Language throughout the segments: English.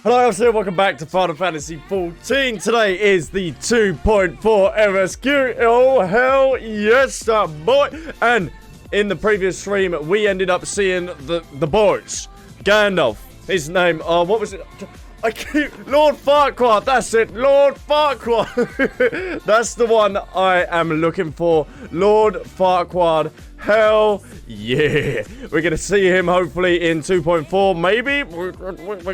Hello, Albsterz, welcome back to Final Fantasy XIV. Today is the 2.4 MSQ. Oh, hell yes, boy. And in the previous stream, we ended up seeing the boys. Gandalf, his name, what was it? Lord Farquaad, that's it, Lord Farquaad. That's the one I am looking for, Lord Farquaad. Hell yeah. We're going to see him hopefully in 2.4, maybe. We're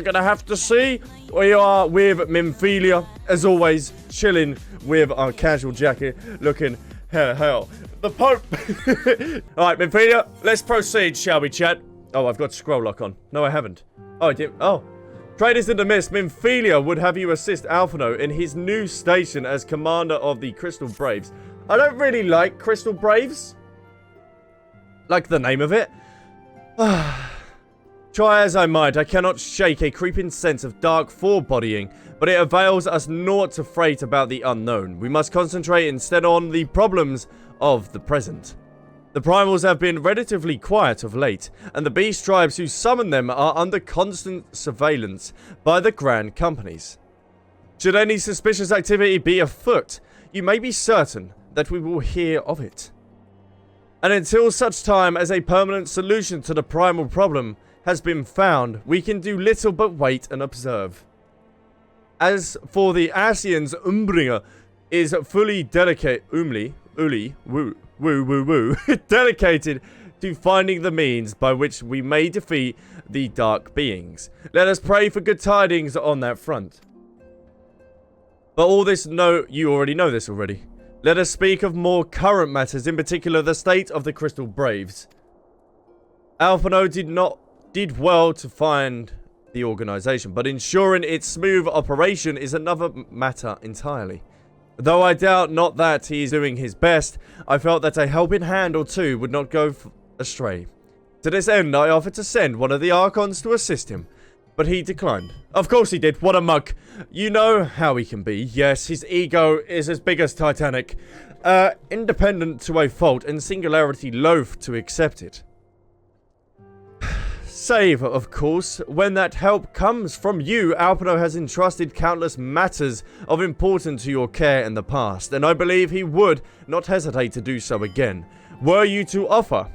going to have to see. We are with Minfilia, as always, chilling with our casual jacket, looking hell. The Pope. Alright, Minfilia, let's proceed, shall we, chat? Oh, I've got scroll lock on. No, I haven't. Oh, I did. Oh. Traders in the Mist, Minfilia would have you assist Alphino in his new station as commander of the Crystal Braves. I don't really like Crystal Braves. Like the name of it. Try as I might, I cannot shake a creeping sense of dark forebodying, but it avails us naught to fret about the unknown. We must concentrate instead on the problems of the present. The primals have been relatively quiet of late, and the beast tribes who summon them are under constant surveillance by the grand companies. Should any suspicious activity be afoot, you may be certain that we will hear of it. And until such time as a permanent solution to the primal problem has been found, we can do little but wait and observe. As for the Asians, Umbringer is fully dedicated, dedicated to finding the means by which we may defeat the dark beings. Let us pray for good tidings on that front. But all this, you already know this already. Let us speak of more current matters, in particular the state of the Crystal Braves. Alphino did well to find the organization, but ensuring its smooth operation is another matter entirely. Though I doubt not that he is doing his best, I felt that a helping hand or two would not go astray. To this end, I offered to send one of the Archons to assist him, but he declined. Of course he did, what a mug. You know how he can be. Yes, his ego is as big as Titanic. Independent to a fault and singularity loath to accept it. Save, of course, when that help comes from you. Alphino has entrusted countless matters of importance to your care in the past, and I believe he would not hesitate to do so again. Were you to offer,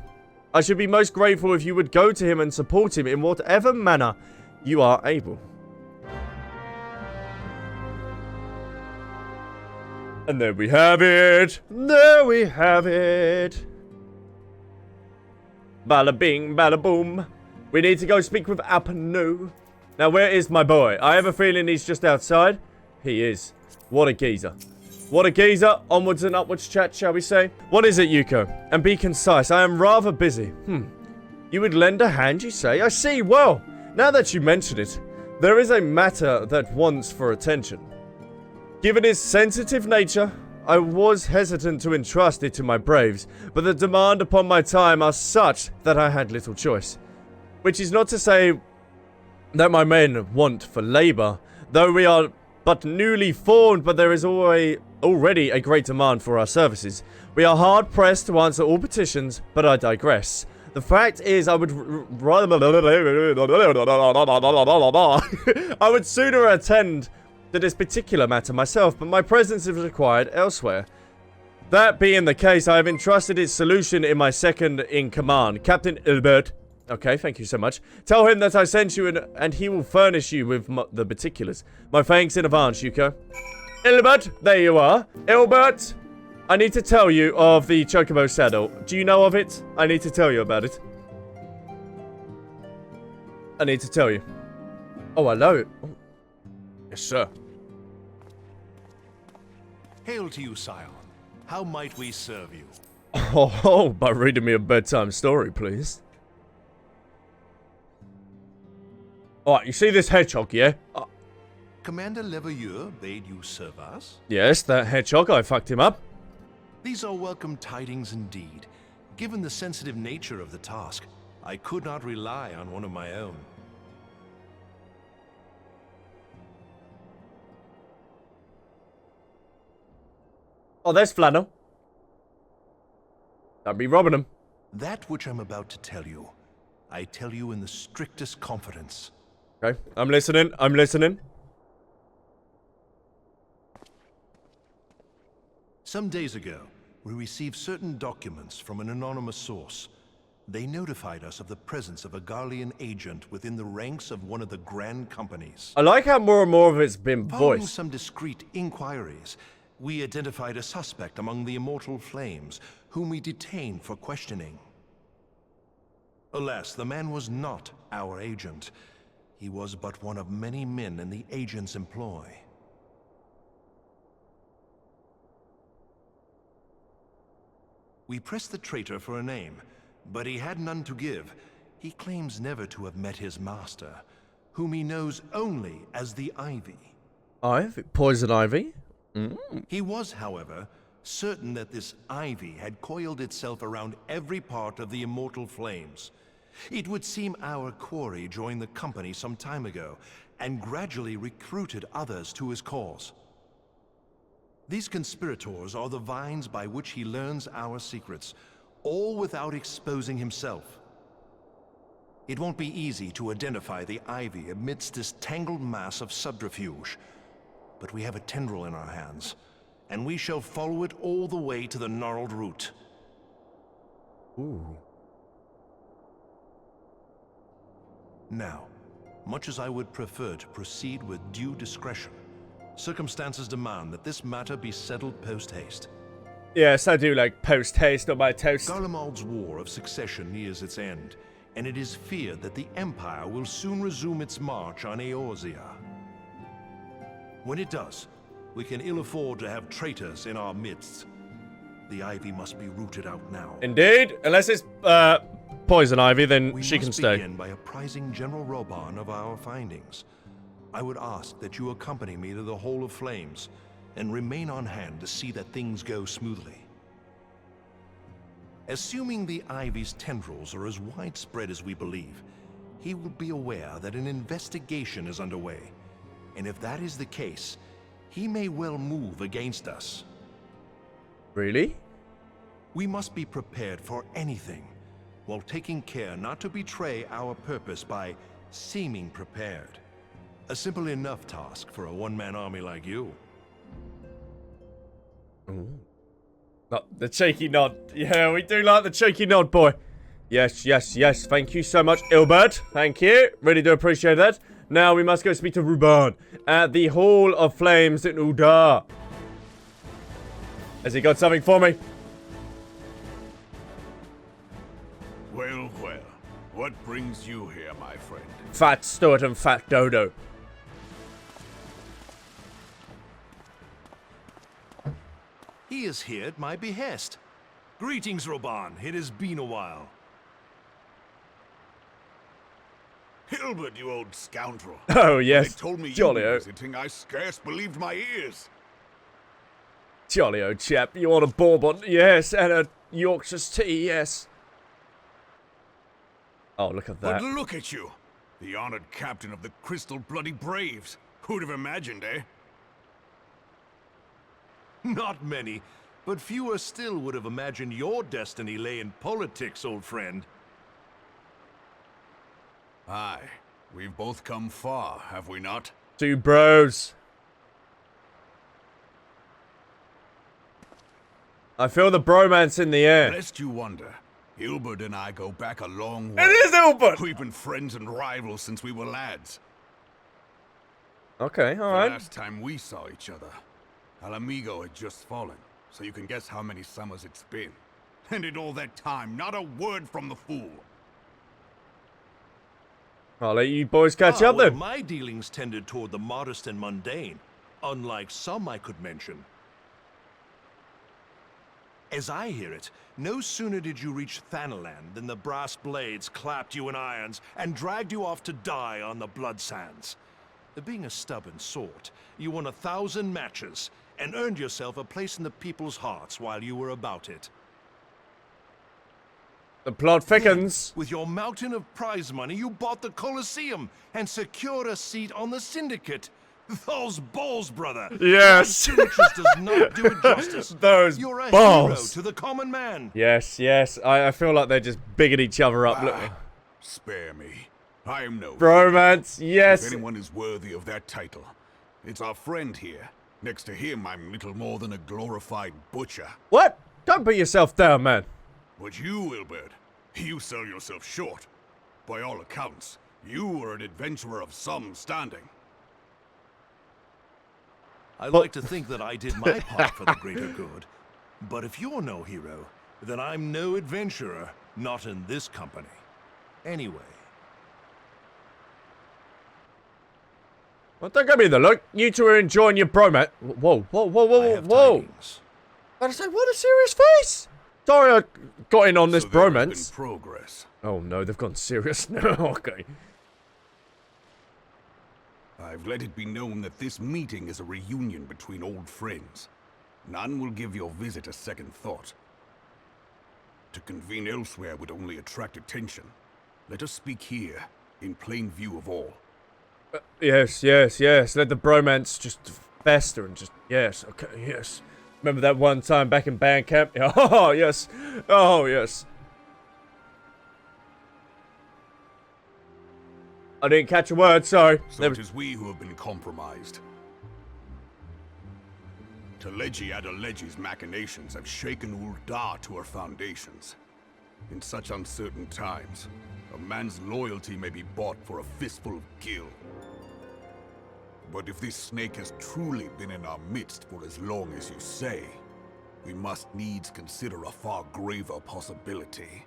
I should be most grateful if you would go to him and support him in whatever manner you are able. And there we have it. There we have it. Bada bing, bada boom. We need to go speak with Alphino. Now, where is my boy? I have a feeling he's just outside. He is. What a geezer. What a geezer. Onwards and upwards, chat, shall we say? What is it, Yuko? And be concise. I am rather busy. You would lend a hand, you say? I see. Well, now that you mention it, there is a matter that wants for attention. Given his sensitive nature, I was hesitant to entrust it to my braves, but the demand upon my time are such that I had little choice. Which is not to say that my men want for labor, though we are but newly formed, but there is already a great demand for our services. We are hard pressed to answer all petitions, but I digress. The fact is, I would sooner attend to this particular matter myself, but my presence is required elsewhere. That being the case, I have entrusted its solution in my second in command, Captain Ilbert. Okay, thank you so much. Tell him that I sent you and he will furnish you with the particulars. My thanks in advance, Yuko. Ilbert, there you are. Ilbert, I need to tell you of the Chocobo saddle. Do you know of it? I need to tell you about it. I need to tell you. Oh, hello. Oh. Yes, sir. Hail to you, Scion. How might we serve you? Oh, by reading me a bedtime story, please. Alright, you see this hedgehog, yeah? Commander Leveilleur bade you serve us? Yes, that hedgehog, I fucked him up. These are welcome tidings indeed. Given the sensitive nature of the task, I could not rely on one of my own. Oh, there's Flannel. Don't be robbing him. That which I'm about to tell you, I tell you in the strictest confidence. Okay, I'm listening. I'm listening. Some days ago, we received certain documents from an anonymous source. They notified us of the presence of a Garlean agent within the ranks of one of the grand companies. I like how more and more of it's been Following voiced. some discreet inquiries, we identified a suspect among the Immortal Flames, whom we detained for questioning. Alas, the man was not our agent. He was but one of many men in the agent's employ. We pressed the traitor for a name, but he had none to give. He claims never to have met his master, whom he knows only as the Ivy. Poison ivy? He was, however, certain that this ivy had coiled itself around every part of the Immortal Flames. It would seem our quarry joined the company some time ago, and gradually recruited others to his cause. These conspirators are the vines by which he learns our secrets, all without exposing himself. It won't be easy to identify the ivy amidst this tangled mass of subterfuge, but we have a tendril in our hands, and we shall follow it all the way to the gnarled root. Ooh. Now, much as I would prefer to proceed with due discretion, circumstances demand that this matter be settled post-haste. Yes, I do like post-haste on my toast. Garlemald's War of Succession nears its end, and it is feared that the Empire will soon resume its march on Eorzea. When it does, we can ill afford to have traitors in our midst. The ivy must be rooted out now. Indeed. Unless it's poison ivy, then she can stay. We must begin by apprising General Roban of our findings. I would ask that you accompany me to the Hall of Flames, and remain on hand to see that things go smoothly. Assuming the ivy's tendrils are as widespread as we believe, he will be aware that an investigation is underway. And if that is the case, he may well move against us. Really? We must be prepared for anything, while taking care not to betray our purpose by seeming prepared. A simple enough task for a one-man army like you. Ooh. The cheeky nod. Yeah, we do like the cheeky nod, boy. Yes, yes, yes. Thank you so much, Ilbert. Thank you. Really do appreciate that. Now we must go speak to Ruban at the Hall of Flames in Udar. Has he got something for me? Well, well. What brings you here, my friend? Fat Stuart and Fat Dodo. He is here at my behest. Greetings, Roban. It has been a while. Hilbert, you old scoundrel. Oh, yes. They told me you Jolly were o. visiting. I scarce believed my ears. Jolly old chap. You want a bourbon? Yes. And a Yorkshire's tea? Yes. Oh, look at that. But look at you. The honored captain of the Crystal Bloody Braves. Who'd have imagined, eh? Not many, but fewer still would have imagined your destiny lay in politics, old friend. Aye. We've both come far, have we not? Two bros. I feel the bromance in the air. Lest you wonder, Hilbert and I go back a long way. It is Ilbert! We've been friends and rivals since we were lads. Okay, The alright. last time we saw each other, Alamigo had just fallen, so you can guess how many summers it's been. And in all that time, not a word from the fool. I'll let you boys catch up well, then. my dealings tended toward the modest and mundane, unlike some I could mention. As I hear it, no sooner did you reach Thanaland than the brass blades clapped you in irons and dragged you off to die on the blood sands. Being a stubborn sort, you won 1,000 matches and earned yourself a place in the people's hearts while you were about it. The plot thickens. With your mountain of prize money, you bought the Colosseum and secured a seat on the Syndicate. Those balls, brother! Yes. That riches does not do it justice. Those You're a balls. hero to the common man. Yes, yes. I feel like they're just bigging each other up. Look. Spare me. I am no Bromance, If yes. anyone is worthy of that title, it's our friend here. Next to him, I'm little more than a glorified butcher. What? Don't put yourself down, man. But you, Wilbert, you sell yourself short. By all accounts, you are an adventurer of some standing. I like to think that I did my part for the greater good. But if you're no hero, then I'm no adventurer, not in this company. Anyway. Well, don't give me the look. You two are enjoying your bromance. Whoa, whoa, whoa, I whoa, have whoa. tidings. I say, what a serious face. Sorry I got in on this So there has been bromance. progress. Oh no, they've gone serious now. Okay. I've let it be known that this meeting is a reunion between old friends. None will give your visit a second thought. To convene elsewhere would only attract attention. Let us speak here, in plain view of all. Yes, yes, yes. Let the bromance just fester and just... Yes, okay, yes. Remember that one time back in band camp? Oh, yes. Oh, yes. I didn't catch a word, sorry. So it is we who have been compromised. Teleji Adeleji's machinations have shaken Uldar to her foundations. In such uncertain times, a man's loyalty may be bought for a fistful of gil. But if this snake has truly been in our midst for as long as you say, we must needs consider a far graver possibility.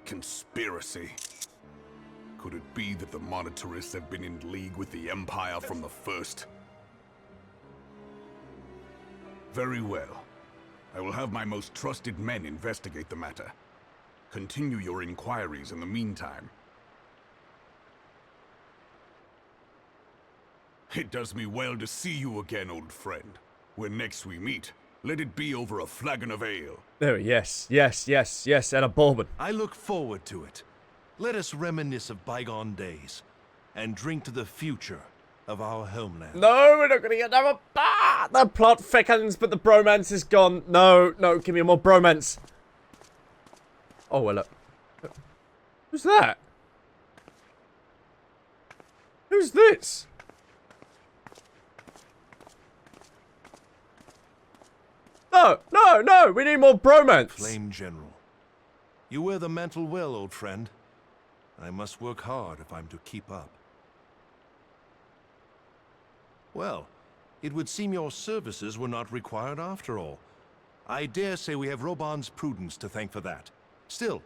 Conspiracy. Could it be that the monetarists have been in league with the Empire from the first? Very well. I will have my most trusted men investigate the matter. Continue your inquiries in the meantime. It does me well to see you again, old friend. When next we meet, let it be over a flagon of ale. There, yes, yes, yes, yes, and a bourbon. I look forward to it. Let us reminisce of bygone days and drink to the future of our homeland. No, we're not going to get another... Ah, the plot thickens, but the bromance is gone. No, no, give me more bromance. Oh, well, look. Who's that? Who's this? No, no, no, we need more bromance. Flame General. You wear the mantle well, old friend. I must work hard if I'm to keep up. Well, it would seem your services were not required after all. I dare say we have Roban's prudence to thank for that. Still,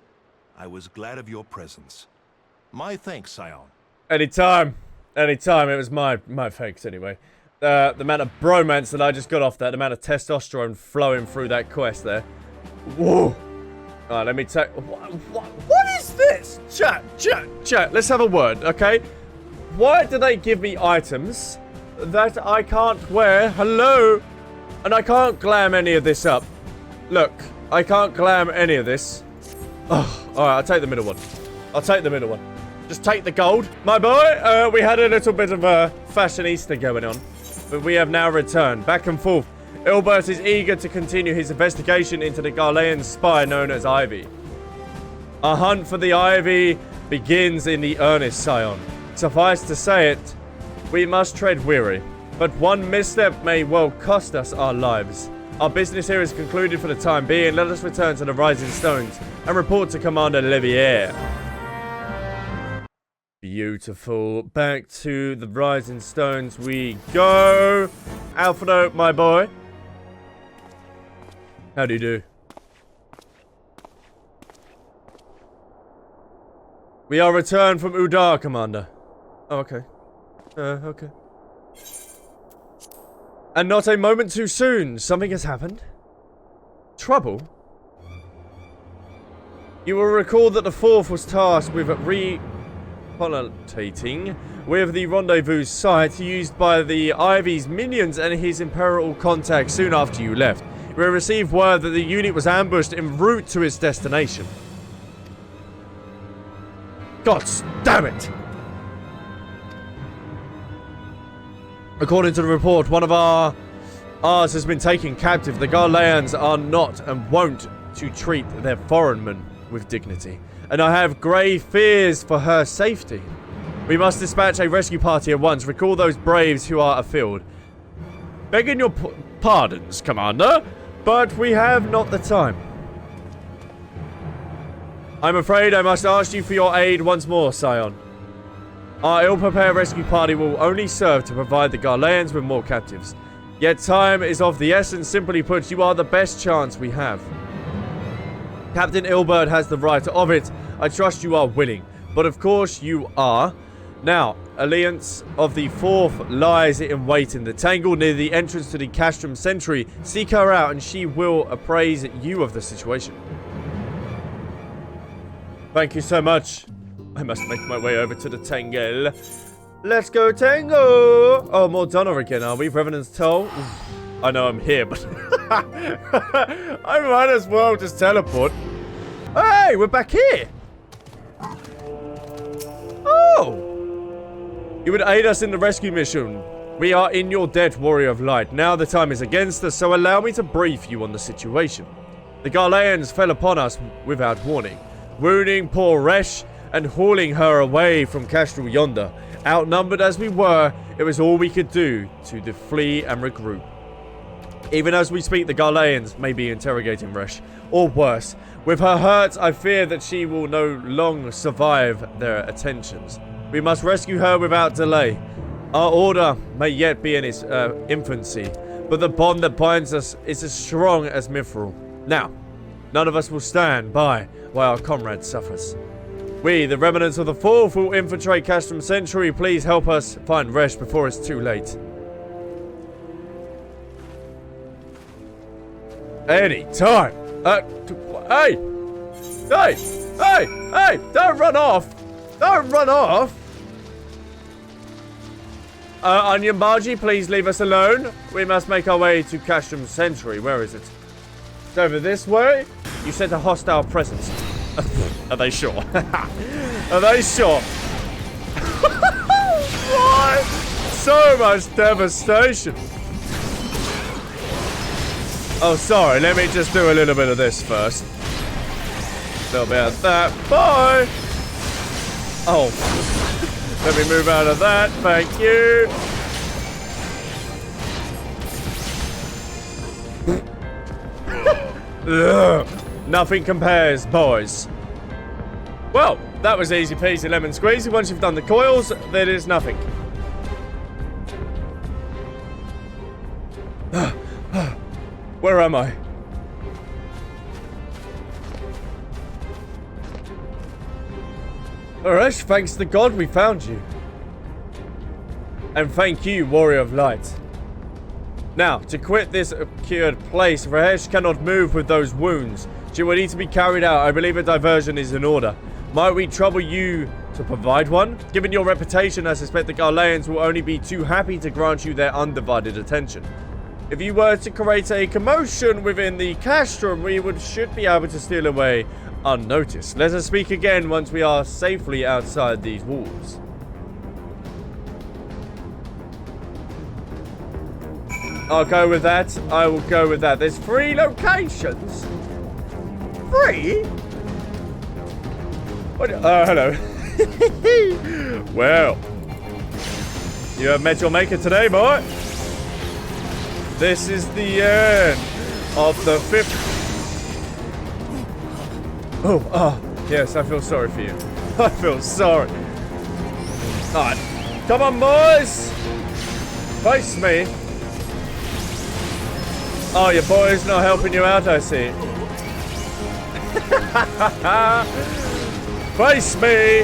I was glad of your presence. My thanks, Scion. Anytime. Anytime. It was my thanks anyway. The amount of bromance that I just got off that, the amount of testosterone flowing through that quest there. Whoa. Alright, let me take... What is this? Chat. Let's have a word, okay? Why do they give me items that I can't wear? Hello? And I can't glam any of this up. Look, I can't glam any of this. Oh, alright, I'll take the middle one. I'll take the middle one. Just take the gold. My boy, we had a little bit of a fashionista going on. But we have now returned. Back and forth. Albsterz is eager to continue his investigation into the Garlean spy known as Ivy. Our hunt for the Ivy begins in the earnest, Scion. Suffice to say it, we must tread weary. But one misstep may well cost us our lives. Our business here is concluded for the time being. Let us return to the Rising Stones and report to Commander Levier. Beautiful. Back to the Rising Stones we go. Alfredo, my boy. How do you do? We are returned from Udar, Commander. Oh, okay. Okay. And not a moment too soon. Something has happened. Trouble? You will recall that the Fourth was tasked with recollecting with the rendezvous site used by the Ivy's minions and his Imperial contact soon after you left. We received word that the unit was ambushed en route to its destination. God damn it! According to the report, one of ours has been taken captive. The Garleans are not and won't to treat their foreign men with dignity. And I have grave fears for her safety. We must dispatch a rescue party at once. Recall those braves who are afield. Begging your pardons, Commander, but we have not the time. I'm afraid I must ask you for your aid once more, Scion. Our ill-prepared rescue party will only serve to provide the Garleans with more captives. Yet time is of the essence. Simply put, you are the best chance we have. Captain Ilbert has the right of it. I trust you are willing. But of course you are. Now, Alliance of the Fourth lies in wait in the tangle near the entrance to the Castrum Sentry. Seek her out and she will appraise you of the situation. Thank you so much. I must make my way over to the Tangle. Let's go, Tango! Oh, more Donner again, are we? Revenant's Toll? I know I'm here, but I might as well just teleport. Hey, we're back here! Oh! You would aid us in the rescue mission. We are in your debt, Warrior of Light. Now the time is against us, so allow me to brief you on the situation. The Garleans fell upon us without warning, wounding poor Resh and hauling her away from Castral yonder. Outnumbered as we were, it was all we could do to flee and regroup. Even as we speak, the Garleans may be interrogating Resh, or worse. With her hurt, I fear that she will no longer survive their attentions. We must rescue her without delay. Our order may yet be in its infancy, but the bond that binds us is as strong as Mithril. Now, none of us will stand by while our comrade suffers. We, the remnants of the Fourth, will infiltrate Castrum Sentry. Please help us find Resh before it's too late. Any time. Hey! Hey! Hey! Hey! Don't run off! Don't run off! Onion Bargy, please leave us alone. We must make our way to Castrum Sentry. Where is it? It's over this way. You sent a hostile presence. Are they sure? Are they sure? Why? So much devastation. Oh, sorry. Let me just do a little bit of this first. A little bit of that. Bye. Oh. Let me move out of that. Thank you. Ugh. Nothing compares, boys. Well, that was easy peasy lemon squeezy. Once you've done the coils, there is nothing. Where am I? Alright, thanks to God we found you. And thank you, Warrior of Light. Now, to quit this cured place, Rahesh cannot move with those wounds. She will need to be carried out. I believe a diversion is in order. Might we trouble you to provide one? Given your reputation, I suspect the Garleans will only be too happy to grant you their undivided attention. If you were to create a commotion within the castrum, we should be able to steal away unnoticed. Let us speak again once we are safely outside these walls. I'll go with that. I will go with that. There's 3 locations. 3? What? Hello. Well, you have met your maker today, boy. This is the end of the 5th. Oh, yes, I feel sorry for you. I feel sorry. Alright, come on, boys. Face me. Oh, your boy's not helping you out, I see. Face me!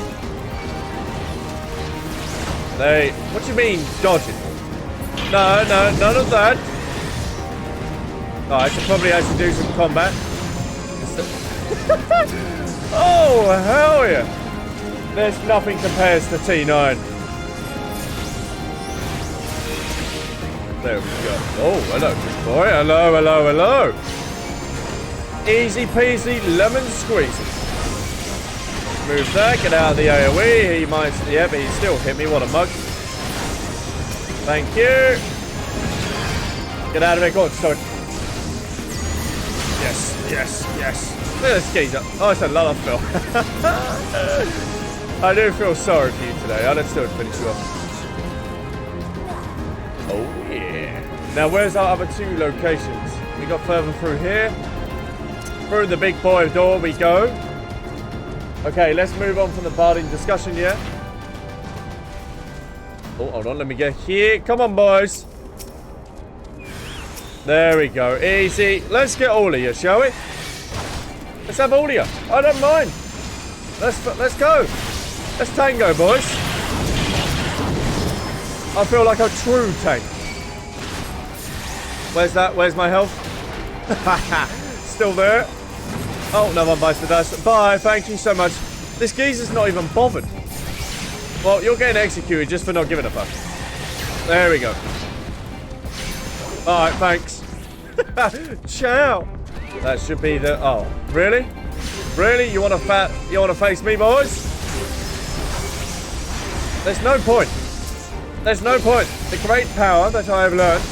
What do you mean, dodging? No, none of that. Oh, I should probably actually do some combat. Oh, hell yeah! There's nothing compares to T9. There we go. Oh, hello, good boy. Hello. Easy peasy lemon squeezy. Move that, get out of the AoE. He might, yeah, but he still hit me. What a mug. Thank you. Get out of it. Go on, start. Yes. Look at this geezer. Oh, it's a lot of Phil. I do feel sorry for you today. Let's still finish you off. Oh, yeah. Now, where's our other 2 locations? We got further through here. Through the big boy door we go. Okay, let's move on from the barding discussion, yeah? Oh, hold on. Let me get here. Come on, boys. There we go. Easy. Let's get all of you, shall we? Let's have all of you. I don't mind. Let's go. Let's tango, boys. I feel like a true tank. Where's that? Where's my health? Still there. Oh, no one bites the dust. Bye. Thank you so much. This geezer's not even bothered. Well, you're getting executed just for not giving a fuck. There we go. Alright, thanks. Ciao. That should be the... Oh, really? Really? You want to face me, boys? There's no point. There's no point. The great power that I have learned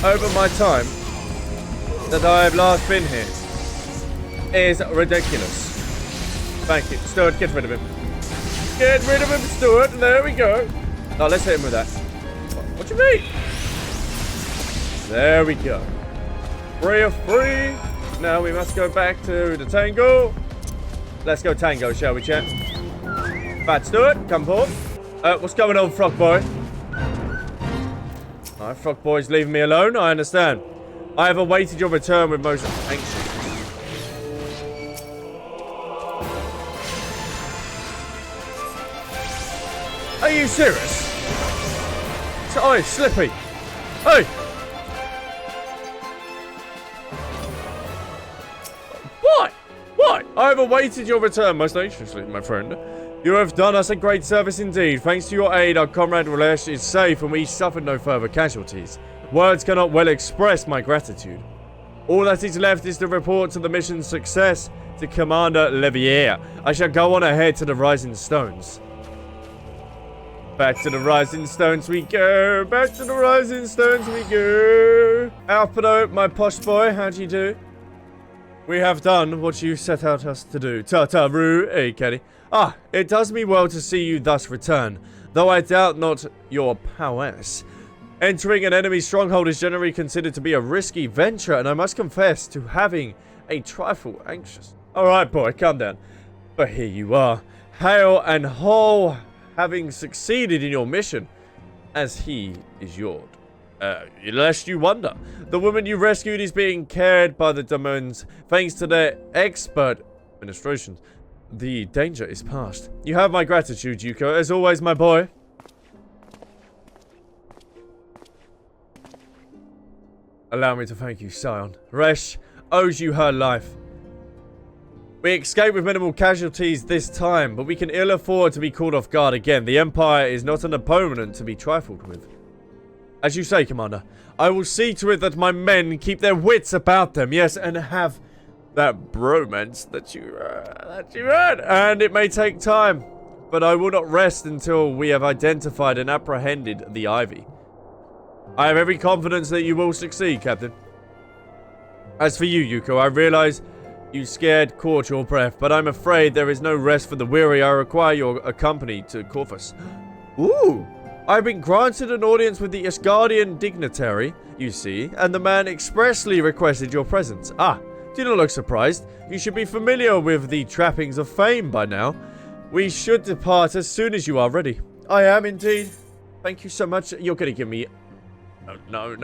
over my time that I have last been here is ridiculous. Thank you. Stuart, get rid of him. Get rid of him, Stuart. There we go. Oh, let's hit him with that. What do you mean? There we go. 3 of 3. Now we must go back to the tango. Let's go tango, shall we, chat? Fat Stuart, come forward. What's going on, Frog Boy? Alright, Frog Boy's leaving me alone. I understand. I have awaited your return with most anxious. Are you serious? Oi, Slippy. Hey! What? I have awaited your return most anxiously, my friend. You have done us a great service indeed. Thanks to your aid, our comrade Rilesh is safe and we suffered no further casualties. Words cannot well express my gratitude. All that is left is to report to the mission's success to Commander Levier. I shall go on ahead to the Rising Stones. Back to the Rising Stones we go. Back to the Rising Stones we go. Alpino, my posh boy, how do you do? We have done what you set out us to do. Ta-ta-roo, hey, Kenny. Ah, it does me well to see you thus return, though I doubt not your prowess. Entering an enemy stronghold is generally considered to be a risky venture, and I must confess to having a trifle anxious. Alright, boy, calm down. But here you are, hale and whole, having succeeded in your mission, as he is yours. Lest you wonder, the woman you rescued is being cared by the demons thanks to their expert administration. The danger is past. You have my gratitude, Yuko, as always, my boy. Allow me to thank you, Scion. Resh owes you her life. We escaped with minimal casualties this time, but we can ill afford to be caught off guard again. The Empire is not an opponent to be trifled with. As you say, Commander, I will see to it that my men keep their wits about them, yes, and have that bromance that you had. And it may take time, but I will not rest until we have identified and apprehended the Ivy. I have every confidence that you will succeed, Captain. As for you, Yuko, I realize you caught your breath, but I'm afraid there is no rest for the weary. I require your company to Corvus. Ooh! I've been granted an audience with the Asgardian dignitary, you see, and the man expressly requested your presence. Ah, do not look surprised. You should be familiar with the trappings of fame by now. We should depart as soon as you are ready. I am indeed. Thank you so much. You're going to give me... No.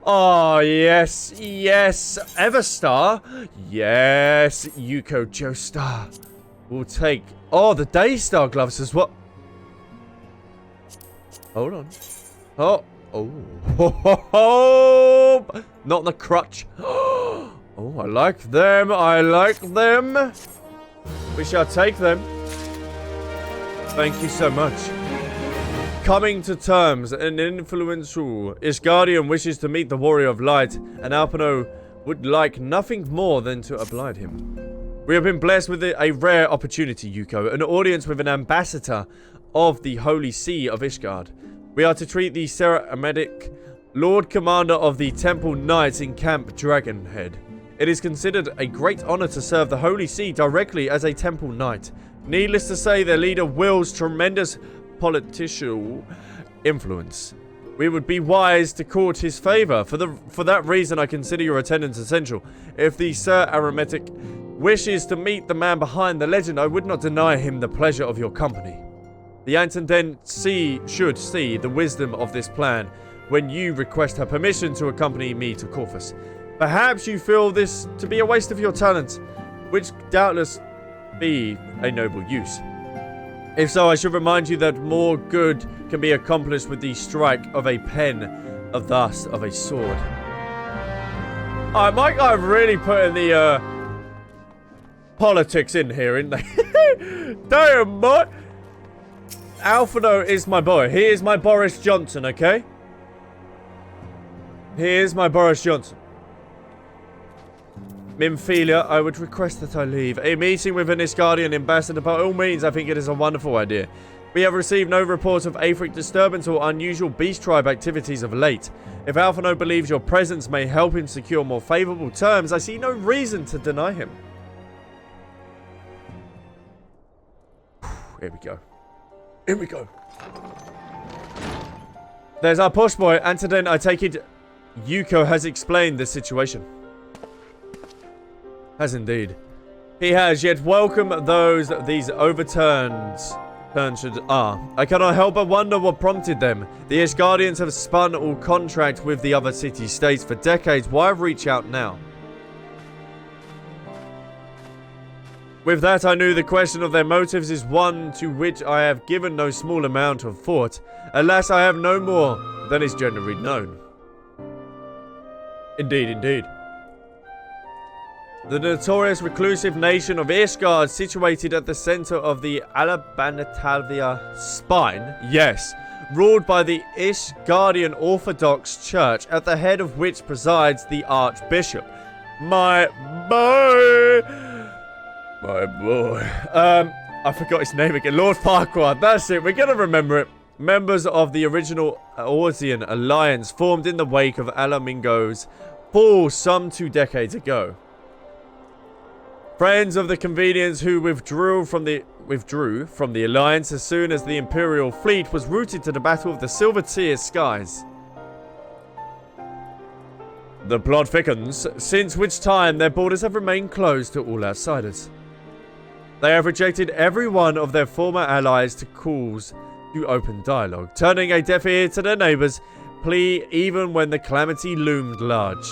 Oh, yes. Everstar. Yes, Yuko Joestar. We'll take... Oh, the Daystar gloves as well. Hold on. Oh. Not the crutch. Oh, I like them. We shall take them. Thank you so much. Coming to terms, an influential Asgardian wishes to meet the Warrior of Light, and Alpino would like nothing more than to oblige him. We have been blessed with a rare opportunity, Yuko, an audience with an ambassador of the Holy See of Ishgard. We are to treat the Ceremedic Lord Commander of the Temple Knights in Camp Dragonhead. It is considered a great honor to serve the Holy See directly as a Temple Knight. Needless to say, their leader wields tremendous political influence. We would be wise to court his favor. For that reason, I consider your attendance essential. If the Sir Aromatic wishes to meet the man behind the legend, I would not deny him the pleasure of your company. The Intendant should see the wisdom of this plan when you request her permission to accompany me to Corvus. Perhaps you feel this to be a waste of your talent, which doubtless be a noble use. If so, I should remind you that more good can be accomplished with the strike of a pen, thus of a sword. Alright, my guy really putting the politics in here, isn't they? Damn, boy. Alphino is my boy. He is my Boris Johnson, okay? He is my Boris Johnson. Minphilia, I would request that I leave. A meeting with an Iscardian ambassador, by all means, I think it is a wonderful idea. We have received no reports of Aphric disturbance or unusual beast tribe activities of late. If Alphino believes your presence may help him secure more favorable terms, I see no reason to deny him. Here we go. Here we go. There's our posh boy. Antodent, I take it Yuko has explained the situation. Has indeed. He has, yet welcome these overturns are. I cannot help but wonder what prompted them. The Iscardians have spun all contract with the other city-states for decades. Why reach out now? With that, I knew the question of their motives is one to which I have given no small amount of thought. Alas, I have no more than is generally known. Indeed, indeed. The notorious reclusive nation of Ishgard, situated at the center of the Alabanatavia spine, yes, ruled by the Ishgardian Orthodox Church, at the head of which presides the Archbishop. My boy! My boy. I forgot his name again. Lord Farquaad. That's it. We're gonna remember it. Members of the original Orsian alliance formed in the wake of Alamingo's fall some 2 decades ago. Friends of the Convenience who withdrew from the alliance as soon as the Imperial fleet was routed to the Battle of the Silver Tier Skies. The plot thickens, since which time their borders have remained closed to all outsiders. They have rejected every one of their former allies to calls to open dialogue, turning a deaf ear to their neighbours' plea even when the calamity loomed large.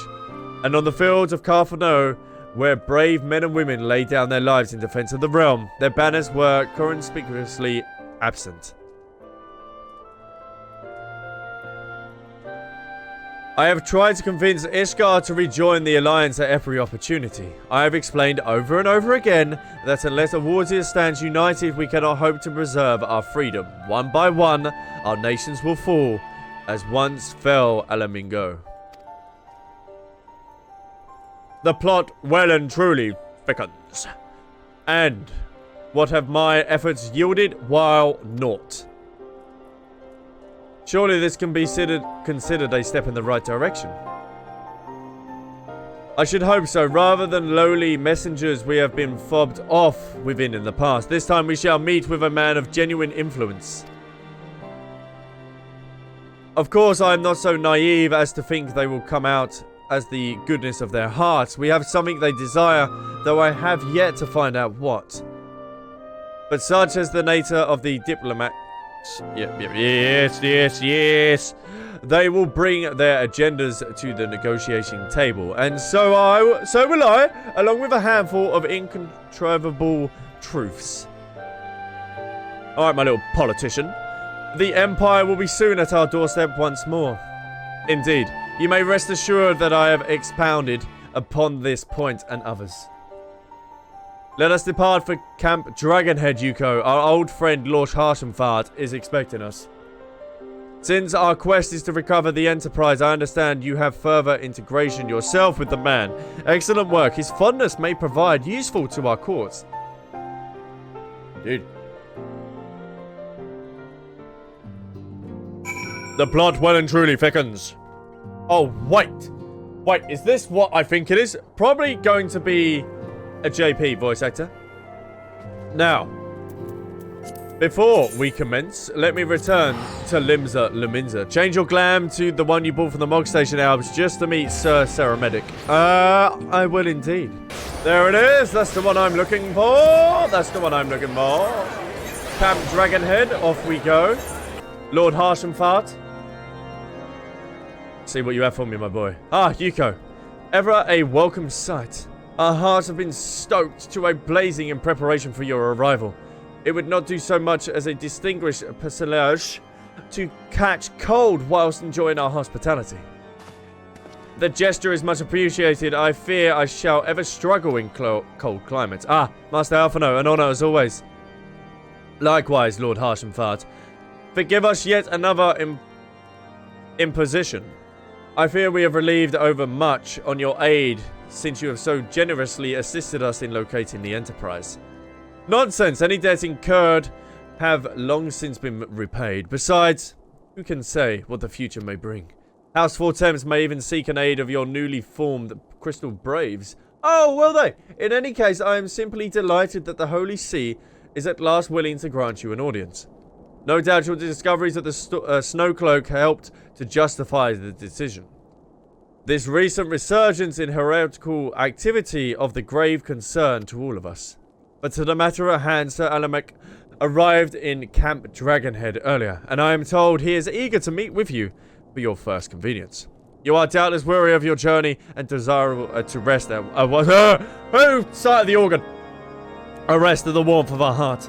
And on the fields of Carfano, where brave men and women laid down their lives in defense of the realm, their banners were conspicuously absent. I have tried to convince Ishgard to rejoin the alliance at every opportunity. I have explained over and over again that unless Awardia stands united, we cannot hope to preserve our freedom. One by one, our nations will fall, as once fell Alamingo. The plot well and truly thickens. And what have my efforts yielded? While naught. Surely this can be considered a step in the right direction. I should hope so. Rather than lowly messengers we have been fobbed off within in the past, this time we shall meet with a man of genuine influence. Of course, I am not so naive as to think they will come out as the goodness of their hearts. We have something they desire, though I have yet to find out what. But such as the nature of the diplomat... Yes. They will bring their agendas to the negotiating table, and so will I, along with a handful of incontrovertible truths. Alright, my little politician. The Empire will be soon at our doorstep once more. Indeed. You may rest assured that I have expounded upon this point and others. Let us depart for Camp Dragonhead, Yuko. Our old friend Lord Harshenfart is expecting us. Since our quest is to recover the Enterprise, I understand you have further integration yourself with the man. Excellent work. His fondness may prove useful to our cause. Indeed. The plot well and truly thickens. Oh, wait. Wait, is this what I think it is? Probably going to be a JP voice actor. Now, Before we commence, let me return to Limsa Leminza. Change your glam to the one you bought from the Mog Station Albs just to meet Sir Ceramedic. I will indeed. There it is. That's the one I'm looking for. That's the one I'm looking for. Camp Dragonhead, off we go. Lord Harshamfart. See what you have for me, my boy. Ah, Yuko. Ever a welcome sight. Our hearts have been stoked to a blazing in preparation for your arrival. It would not do so much as a distinguished personage to catch cold whilst enjoying our hospitality. The gesture is much appreciated. I fear I shall ever struggle in cold climates. Ah, Master Alphino, an honor as always. Likewise, Lord Harshamfart. Forgive us yet another imposition. I fear we have relieved over much on your aid since you have so generously assisted us in locating the Enterprise. Nonsense! Any debt incurred have long since been repaid. Besides, who can say what the future may bring? House Four Thames may even seek an aid of your newly formed Crystal Braves. Oh, will they? In any case, I am simply delighted that the Holy See is at last willing to grant you an audience. No doubt your discoveries at the Snowcloak helped to justify the decision. This recent resurgence in heretical activity of the grave concern to all of us. But to the matter at hand, Sir AYMERIC arrived in Camp Dragonhead earlier, and I am told he is eager to meet with you for your first convenience. You are doubtless weary of your journey and desirable to rest at sight of the organ. A rest of the warmth of our heart.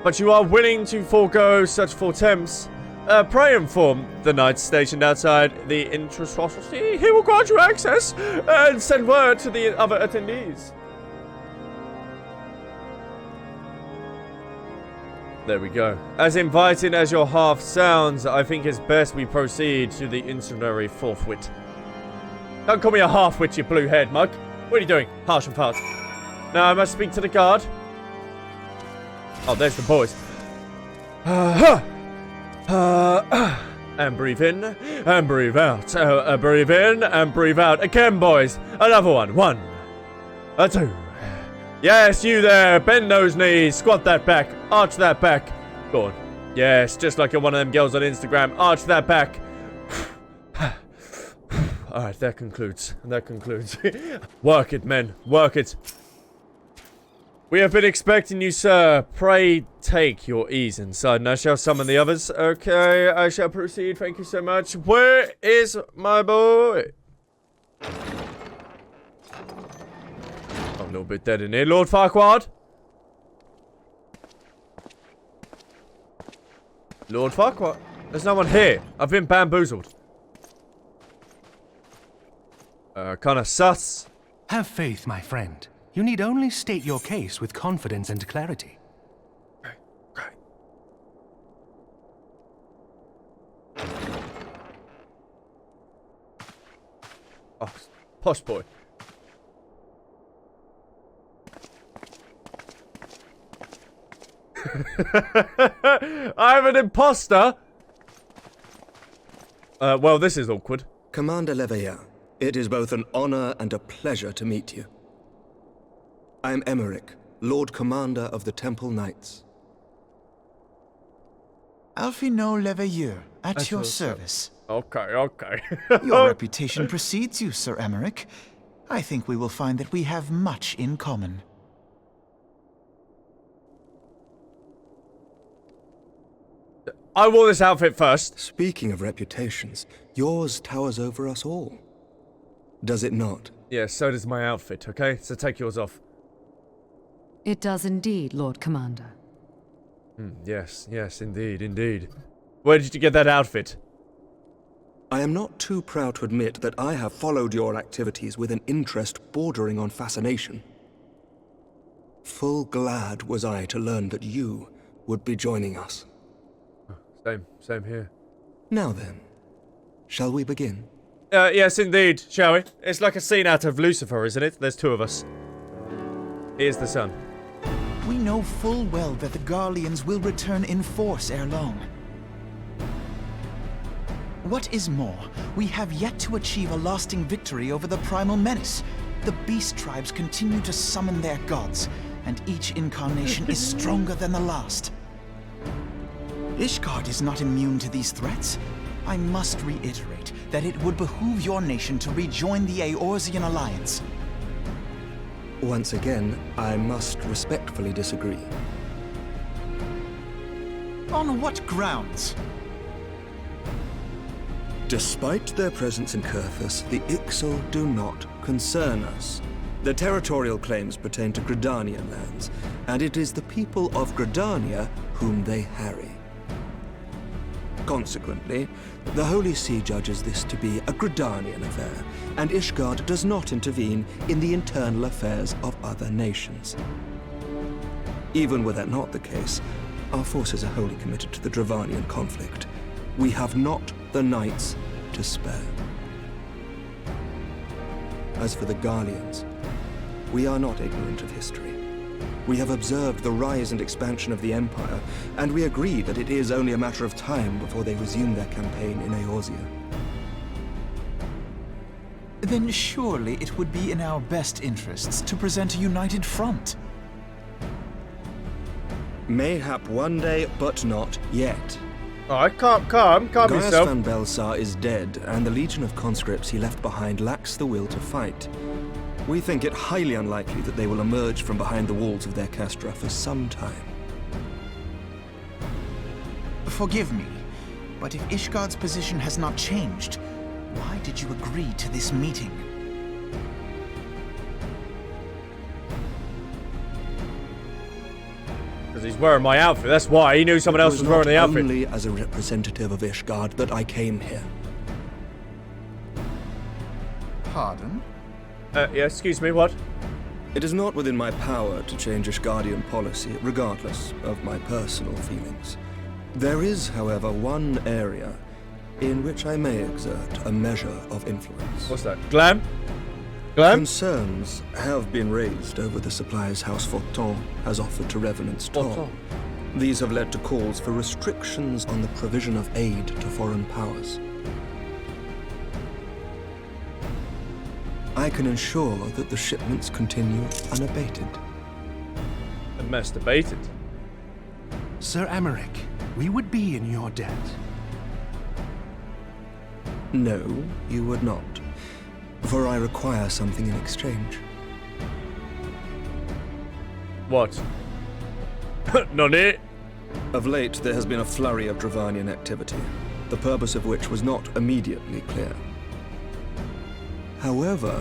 But you are willing to forego such fortemps. Pray inform the knights stationed outside the Introsity. He will grant you access and send word to the other attendees. There we go. As inviting as your half sounds, I think it's best we proceed to the incendiary forthwith. Don't call me a half-wit, you blue-haired mug. What are you doing? Harshamfart. Now I must speak to the guard. Oh, there's the boys. And breathe in, and breathe out. Breathe in, and breathe out. Again, boys. Another one. 1, 2. Yes, you there. Bend those knees. Squat that back. Arch that back. Go on. Yes, just like one of them girls on Instagram. Arch that back. Alright, that concludes. Work it, men. Work it. We have been expecting you, sir. Pray take your ease inside, and I shall summon the others. Okay, I shall proceed. Thank you so much. Where is my boy? I'm a little bit dead in here. Lord Farquaad? Lord Farquaad? There's no one here. I've been bamboozled. Kinda sus. Have faith, my friend. You need only state your case with confidence and clarity. Okay. Oh, posh boy. I'm an imposter. Well, this is awkward. Commander Leveilleur, it is both an honor and a pleasure to meet you. I am Emeric, Lord Commander of the Temple Knights. Alphino Leveilleur, at your service. Okay. Your reputation precedes you, Sir Emeric. I think we will find that we have much in common. I wore this outfit first. Speaking of reputations, yours towers over us all. Does it not? Yes, so does my outfit, okay? So take yours off. It does indeed, Lord Commander. Yes, indeed. Where did you get that outfit? I am not too proud to admit that I have followed your activities with an interest bordering on fascination. Full glad was I to learn that you would be joining us. Same here. Now then, shall we begin? Yes, indeed, shall we? It's like a scene out of Lucifer, isn't it? There's 2 of us. Here's the sun. We know full well that the Garleans will return in force ere long. What is more, we have yet to achieve a lasting victory over the primal menace. The beast tribes continue to summon their gods. and each incarnation is stronger than the last. Ishgard is not immune to these threats. I must reiterate that it would behoove your nation to rejoin the Eorzean alliance. Once again, I must respectfully disagree. On what grounds? Despite their presence in Kurthus, the Ixal do not concern us. Their territorial claims pertain to Gridanian lands, and it is the people of Gridania whom they harry. Consequently, the Holy See judges this to be a Gridanian affair, and Ishgard does not intervene in the internal affairs of other nations. Even were that not the case, our forces are wholly committed to the Dravanian conflict. We have not the knights to spare. As for the Garleans, we are not ignorant of history. We have observed the rise and expansion of the Empire, and we agree that it is only a matter of time before they resume their campaign in Eorzea. Then surely it would be in our best interests to present a united front. Mayhap one day, but not yet. Alright, calm Gaius yourself. van Belsar is dead, and the legion of conscripts he left behind lacks the will to fight. We think it highly unlikely that they will emerge from behind the walls of their castra for some time. Forgive me, but if Ishgard's position has not changed, why did you agree to this meeting? Because he's wearing my outfit, that's why. He knew someone else was wearing the outfit. It was not only as a representative of Ishgard that I came here. Pardon? Yeah, excuse me, what? It is not within my power to change Ishgardian policy, regardless of my personal feelings. There is, however, one area in which I may exert a measure of influence. What's that? Glam? Glam? Concerns have been raised over the supplies House Fortin has offered to Revenant's Toll. Fortin. These have led to calls for restrictions on the provision of aid to foreign powers. I can ensure that the shipments continue unabated. And masturbated. Sir Aymeric, we would be in your debt. No, you would not. For I require something in exchange. What? Nonny? Of late, there has been a flurry of Dravanian activity, the purpose of which was not immediately clear. However,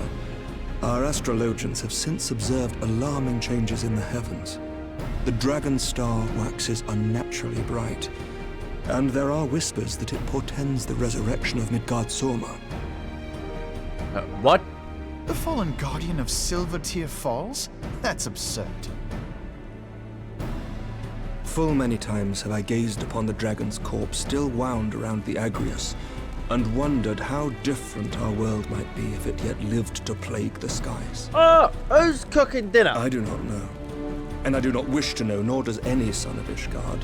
our astrologians have since observed alarming changes in the heavens. The dragon star waxes unnaturally bright, and there are whispers that it portends the resurrection of Midgard-Sorma. What? The fallen guardian of Silvertear Falls? That's absurd. Full many times have I gazed upon the dragon's corpse still wound around the Agrius, and wondered how different our world might be if it yet lived to plague the skies. Oh, who's cooking dinner? I do not know, and I do not wish to know, nor does any son of Ishgard.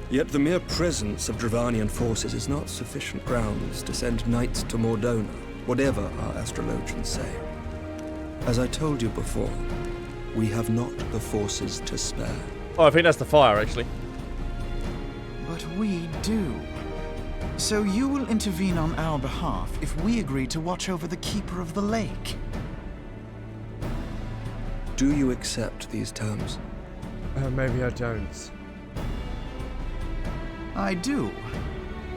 Yet the mere presence of Dravanian forces is not sufficient grounds to send knights to Mordona, whatever our astrologians say. As I told you before, we have not the forces to spare. Oh, I think that's the fire, actually. But we do. So you will intervene on our behalf if we agree to watch over the Keeper of the Lake. Do you accept these terms? Maybe I don't. I do.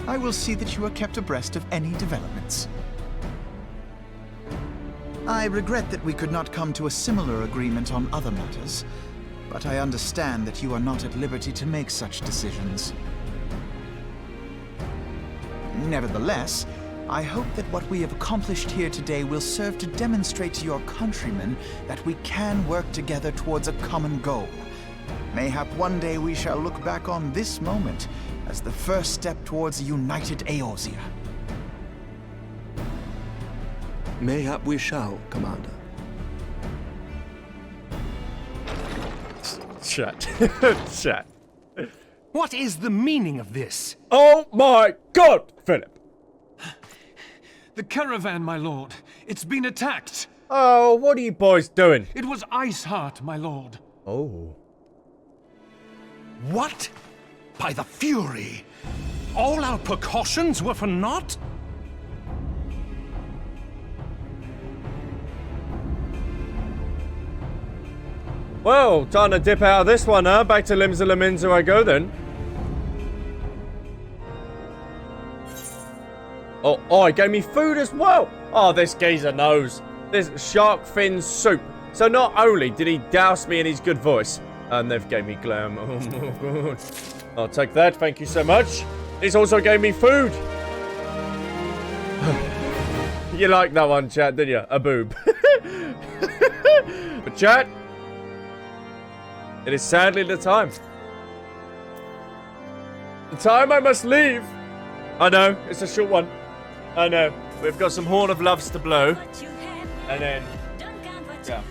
I will see that you are kept abreast of any developments. I regret that we could not come to a similar agreement on other matters, but I understand that you are not at liberty to make such decisions. Nevertheless, I hope that what we have accomplished here today will serve to demonstrate to your countrymen that we can work together towards a common goal. Mayhap one day we shall look back on this moment as the first step towards a united Eorzea. Mayhap we shall, Commander. Chat. Chat. What is the meaning of this? Oh my god, Philip. The caravan, my lord. It's been attacked. Oh, what are you boys doing? It was Iceheart, my lord. Oh. What? By the Fury! All our precautions were for naught? Well, time to dip out of this one, huh? Back to Limsa Laminza I go then. Oh, it gave me food as well. Oh, this geezer knows. This shark fin soup. So not only did he douse me in his good voice, and they've gave me glam. Oh my god. I'll take that, thank you so much. He's also gave me food. You like that one, chat, didn't you? A boob. But chat, it is sadly the time. The time I must leave. I know, it's a short one. I know. We've got some Horn of Loves to blow. And then, yeah.